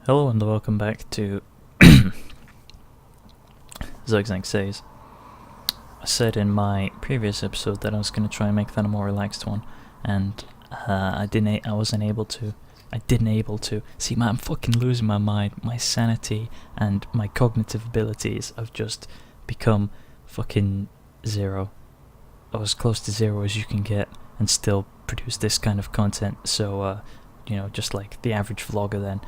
Hello and welcome back to Zirkzank Says. I said in my previous episode that I was going to try and make that a more relaxed one, and I wasn't able to. I didn't able to. See, man, I'm fucking losing my mind. My sanity and my cognitive abilities have just become fucking zero. Or as close to zero as you can get and still produce this kind of content. So, just like the average vlogger then.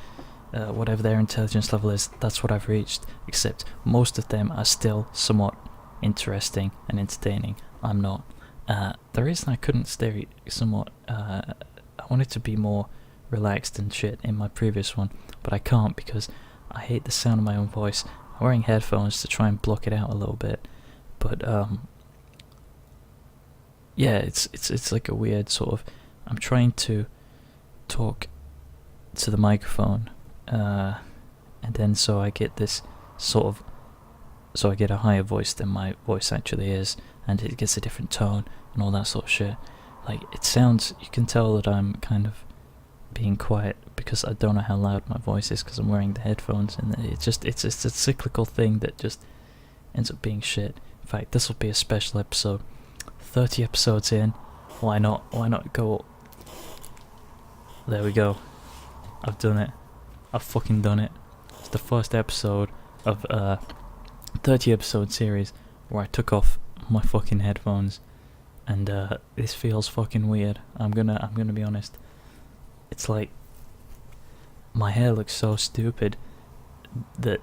Whatever their intelligence level is, that's what I've reached, except most of them are still somewhat interesting and entertaining. I'm not. The reason I couldn't stay somewhat, I wanted to be more relaxed and shit in my previous one, but I can't because I hate the sound of my own voice. I'm wearing headphones to try and block it out a little bit, but yeah, it's like a weird sort of, I'm trying to talk to the microphone, and then so I get this sort of, so I get a higher voice than my voice actually is, and it gets a different tone and all that sort of shit. Like, it sounds, you can tell that I'm kind of being quiet because I don't know how loud my voice is because I'm wearing the headphones, and it's a cyclical thing that just ends up being shit. In fact, this will be a special episode. 30 episodes in, why not go? There we go. I've done it. I've fucking done it. It's the first episode of a 30 episode series where I took off my fucking headphones, and this feels fucking weird. I'm gonna be honest. It's like my hair looks so stupid that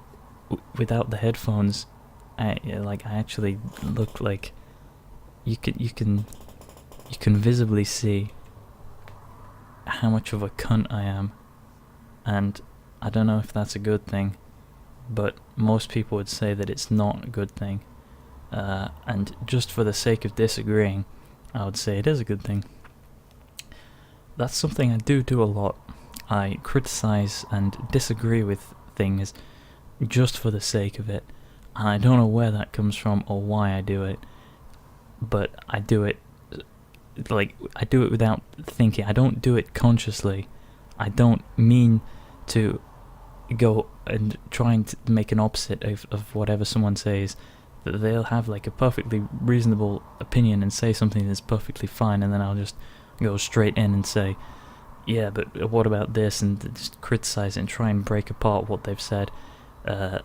without the headphones, I actually look like you can visibly see how much of a cunt I am, and I don't know if that's a good thing, but most people would say that it's not a good thing, and just for the sake of disagreeing, I would say it is a good thing. That's something I do a lot. I criticize and disagree with things just for the sake of it, and I don't know where that comes from or why I do it, but I do it. Like, I do it without thinking. I don't do it consciously. I don't mean to go and trying to make an opposite of whatever someone says. That they'll have like a perfectly reasonable opinion and say something that's perfectly fine, and then I'll just go straight in and say, yeah, but what about this, and just criticize it and try and break apart what they've said. That's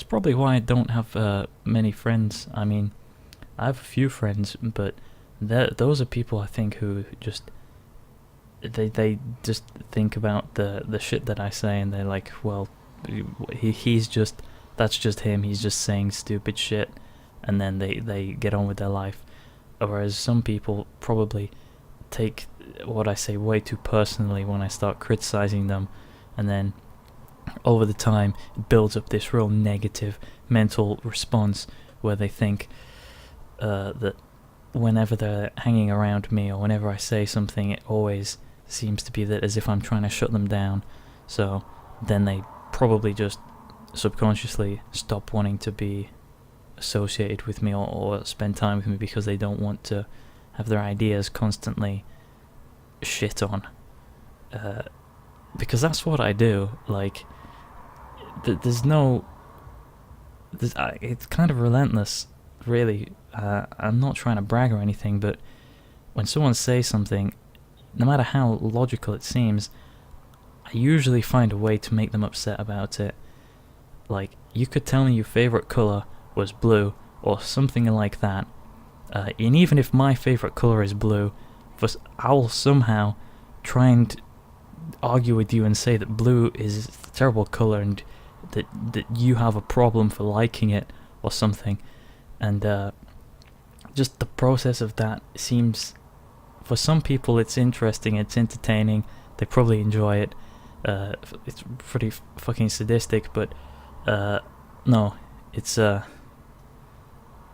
probably why I don't have many friends. I mean, I have a few friends, but those are people I think who just they just think about the shit that I say, and they're like, well, that's just him. He's just saying stupid shit, and then they get on with their life. Whereas some people probably take what I say way too personally when I start criticizing them, and then over the time it builds up this real negative mental response where they think that whenever they're hanging around me or whenever I say something, it always seems to be that as if I'm trying to shut them down. So then they probably just subconsciously stop wanting to be associated with me or spend time with me because they don't want to have their ideas constantly shit on. Because that's what I do. Like, it's kind of relentless, really. I'm not trying to brag or anything, but when someone says something, no matter how logical it seems, I usually find a way to make them upset about it. Like, you could tell me your favorite color was blue, or something like that, and even if my favorite color is blue, I'll somehow try and argue with you and say that blue is a terrible color and that you have a problem for liking it or something, and just the process of that seems, for some people it's interesting, it's entertaining, they probably enjoy it, it's pretty fucking sadistic, but no, it's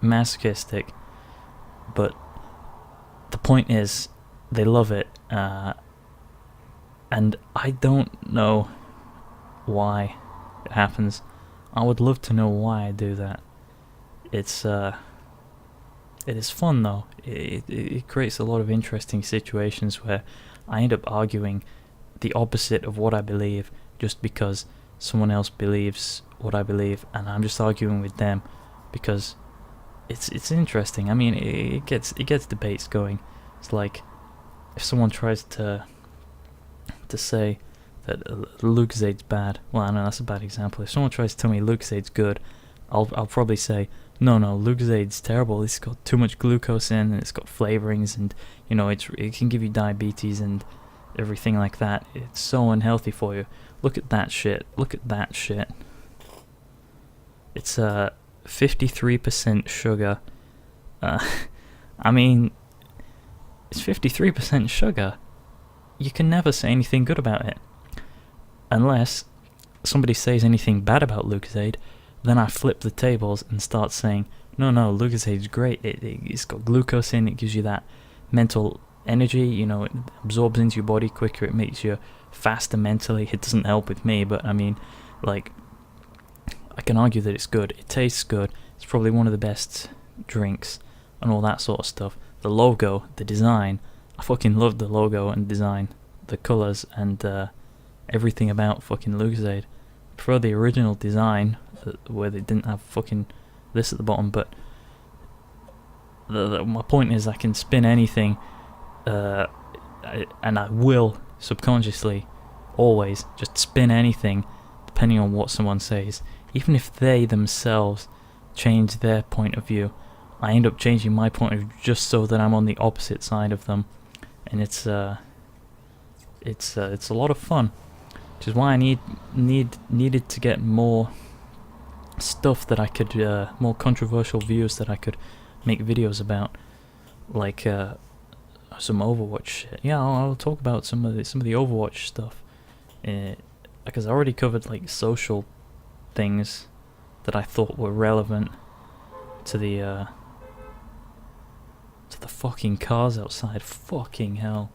masochistic, but the point is they love it, and I don't know why it happens. I would love to know why I do that. It is fun though. It creates a lot of interesting situations where I end up arguing the opposite of what I believe just because someone else believes what I believe, and I'm just arguing with them because it's interesting. I mean, it gets debates going. It's like if someone tries to say that Lucozade bad. Well, I know that's a bad example. If someone tries to tell me Lucosade's good, I'll probably say no, Lucosade's terrible. It's got too much glucose in, and it's got flavorings, and you know it can give you diabetes and everything like that. It's so unhealthy for you. Look at that shit. It's 53% sugar. I mean, it's 53% sugar. You can never say anything good about it. Unless somebody says anything bad about Lucozade, then I flip the tables and start saying, no, Lucosade's great. It's got glucose in, it gives you that mental energy, you know, it absorbs into your body quicker, it makes you faster mentally. It doesn't help with me, but I mean, like, I can argue that it's good. It tastes good. It's probably one of the best drinks and all that sort of stuff. The logo, the design, I fucking love the logo and design, the colours and everything about fucking Lucozade. I prefer the original design where they didn't have fucking this at the bottom, but my point is I can spin anything and I will subconsciously always just spin anything depending on what someone says. Even if they themselves change their point of view, I end up changing my point of view just so that I'm on the opposite side of them, and it's a lot of fun, which is why I needed to get more stuff that I could more controversial views that I could make videos about, like some Overwatch shit. Yeah, I'll talk about some of the Overwatch stuff, because I already covered like social things that I thought were relevant to the fucking cars outside. Fucking hell.